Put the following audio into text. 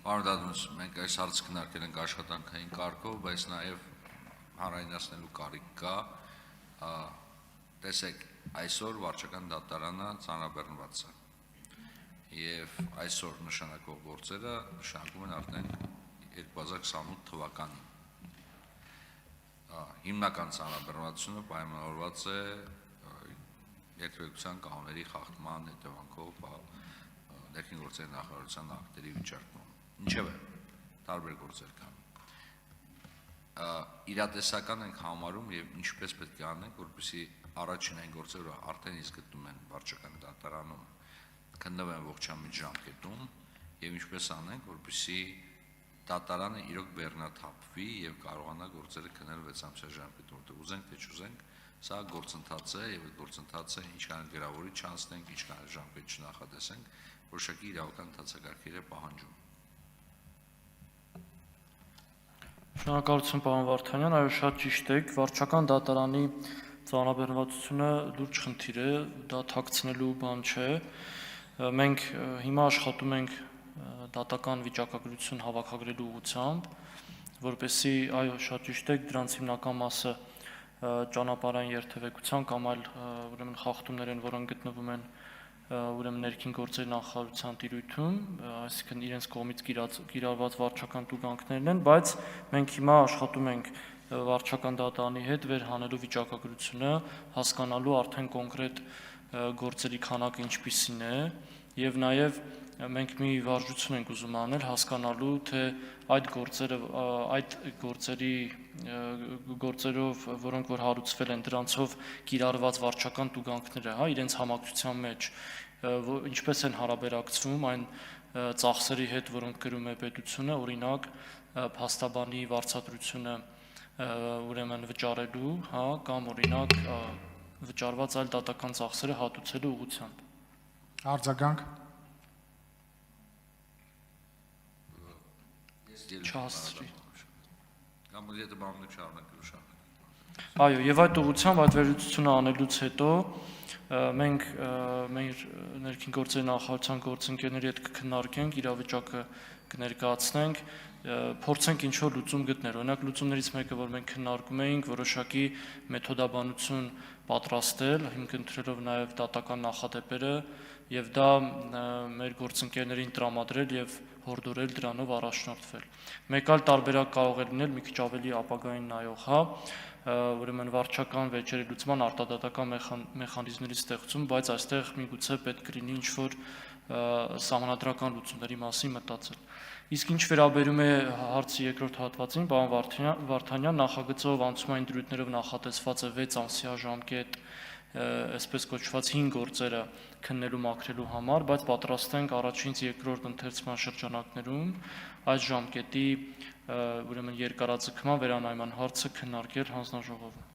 Բարոյ մենք այս հարցը քննարկել ենք աշխատանքային կարգով, բայց նաև հանրայնացնելու կարիք կա, տեսեք, այսօր վարչական դատարանը ծանրաբեռնված է, և այսօր նշանակող գործերը նշանակում են արդեն 2028 թվականին։ Հիմնական ծանրաբեռնվածությունը պայմանավորված է երթևեկության կանոնների խախտման հետևանքով ներքին գործերի նախարարության ակտերի վիճարկման։ Ինչևէ, տարբեր գործեր կան։ Իրատեսական ենք համարում և ինչպես պետք է անենք, որպեսզի առաջին այն գործերը արդեն իսկ գտնում են վարչական դատարանում, քննվեն ողջամիտ ժամկետում և ինչպես անենք, որպեսզի դատարանը իրոք բեռնաթափվի և կարողանա գործերը քննել 6 ամսյա ժամկետում, որտեղ ուզենք թե չուզենք, սա գործընթաց է և այդ գործընթացը ինչքան գրավորի չանցնենք, ինչքան ժամկետ չնախատեսենք, որոշակի իրավական ընթացակարգեր է պահանջում։ Շնորհակալություն պարոն Վարդանյան, այո շատ ճիշտ եք, վարչական դատարանի ծանրաբեռնվածությունը լուրջ խնդիր է, դա թաքցնելու բան չէ։ Մենք հիմա աշխատում ենք դատական վիճակագրություն հավաքագրելու ուղղությամբ, որպեսզի այո շատ ճիշտ եք, դրանց հիմնական մասը ճանապարհային երթևեկության կամ այլ ուրեմն խախտումներ են, որոնք գտնվում են ուրեմն ներքին գործերի նախարարության տիրույթում, այսինքն իրենց կողմից կիրառված վարչական տուգանքներն են, բայց մենք հիմա աշխատում ենք վարչական դատարանի հետ վերհանելու վիճակագրությունը, հասկանալու արդեն կոնկրետ գործերի քանակը ինչպիսին է եւ նաեւ մենք մի վարժություն ենք ուզում անել հասկանալու թե այդ գործերով, որոնք որ հարուցվել են, դրանցով կիրառված վարչական տուգանքները, իրենց համակցության մեջ ինչպես են հարաբերակցվում այն ծախսերի հետ, որոնք կրում է պետությունը, օրինակ փաստաբանի վարձատրությունը ուրեմն վճարելու, կամ օրինակ վճարված այլ դատական ծախսերը հատուցելու ուղղությամբ։ Արձագանք։ Չհասցրի։ Կամ եթե բանը չառնելու շահ։ Այո, եւ այդ ուղղությամբ այդ վերլուծությունը անելուց հետո մենք մեր ներքին գործերի նախարարության գործընկերների հետ կքննարկենք, իրավիճակը կներկայացնենք, փորձենք ինչ-որ լուծում գտնել։ Օրինակ լուծումներից մեկը, որ մենք քննարկում էինք, որոշակի մեթոդաբանություն պատրաստել, հիմք ընտրելով նաև դատական նախադեպերը, եւ դա մեր գործընկերներին տրամադրել եւ հորդորել դրանով առաջնորդվել։ Մեկ այլ տարբերակ կարող է լինել մի քիչ ավելի ապագային նայող, ուրեմն վարչական վեճերի լուծման արտադատական մեխանիզմների ստեղծում, բայց այստեղ միգուցե պետք կլինի ինչ-որ սահմանադրական լուծումների մասին մտածել։ Իսկ ինչ վերաբերում է հարցի երկրորդ հատվածին, պարոն Վարդանյան, նախագծով անցումային դրույթներով նախատեսված է 6 ամսյա ժամկետ, այսպես կոչված 5 գործերը քննելու մաքրելու համար, բայց պատրաստ ենք առաջինից երկրորդ ընթերցման շրջանակներում այս ժամկետի ուրեմն երկարաձգման վերանայման հարցը քննարկել հանձնաժողովում։